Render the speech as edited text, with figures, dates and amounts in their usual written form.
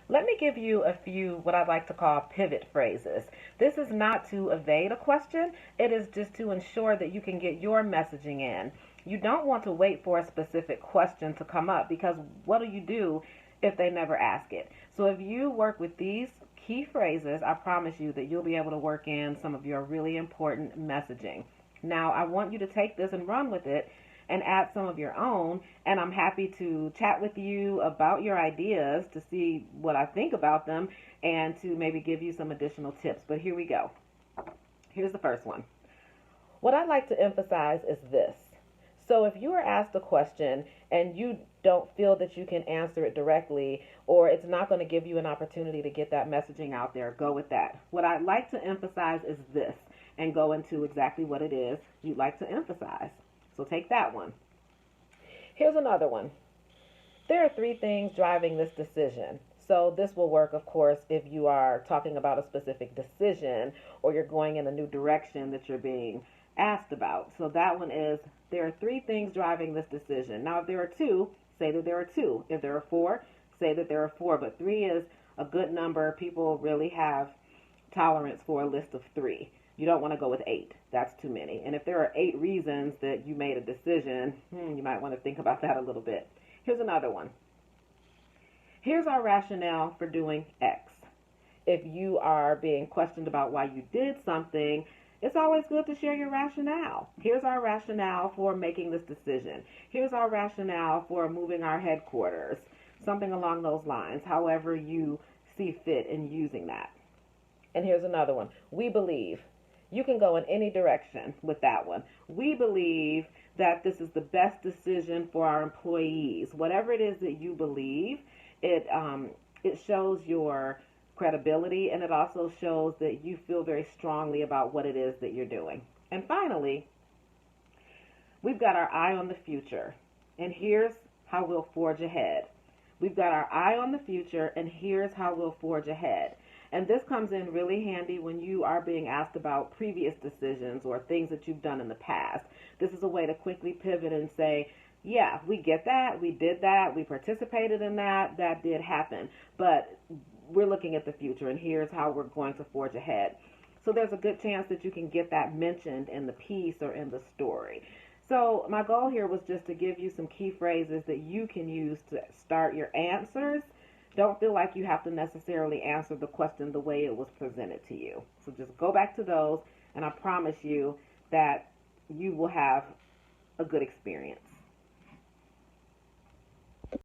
Let me give you a few what I'd like to call pivot phrases. This is not to evade a question, it is just to ensure that you can get your messaging in. You don't want to wait for a specific question to come up because what do if they never ask it? So if you work with these key phrases, I promise you that you'll be able to work in some of your really important messaging. Now, I want you to take this and run with it and add some of your own. And I'm happy to chat with you about your ideas to see what I think about them and to maybe give you some additional tips. But here we go. Here's the first one. What I'd like to emphasize is this. So if you are asked a question and you don't feel that you can answer it directly, or it's not going to give you an opportunity to get that messaging out there, go with that. What I'd like to emphasize is this, and go into exactly what it is you'd like to emphasize. So take that one. Here's another one. There are three things driving this decision. So this will work, of course, if you are talking about a specific decision or you're going in a new direction that you're being asked about. So that one is, there are three things driving this decision. Now, if there are two, say that there are two. If there are four, say that there are four. But three is a good number. People really have tolerance for a list of three. You don't want to go with eight. That's too many. And if there are 8 reasons that you made a decision, you might want to think about that a little bit. Here's another one. Here's our rationale for doing X. If you are being questioned about why you did something, it's always good to share your rationale. Here's our rationale for making this decision. Here's our rationale for moving our headquarters. Something along those lines, however you see fit in using that. And here's another one. We believe. You can go in any direction with that one. We believe that this is the best decision for our employees. Whatever it is that you believe, it shows your credibility, and it also shows that you feel very strongly about what it is that you're doing. And finally, we've got our eye on the future, and here's how we'll forge ahead. We've got our eye on the future, and here's how we'll forge ahead. And this comes in really handy when you are being asked about previous decisions or things that you've done in the past. This is a way to quickly pivot and say, yeah, we get that, we did that, we participated in that, that did happen. But we're looking at the future, and here's how we're going to forge ahead. So there's a good chance that you can get that mentioned in the piece or in the story. So my goal here was just to give you some key phrases that you can use to start your answers. Don't feel like you have to necessarily answer the question the way it was presented to you. So just go back to those, and I promise you that you will have a good experience.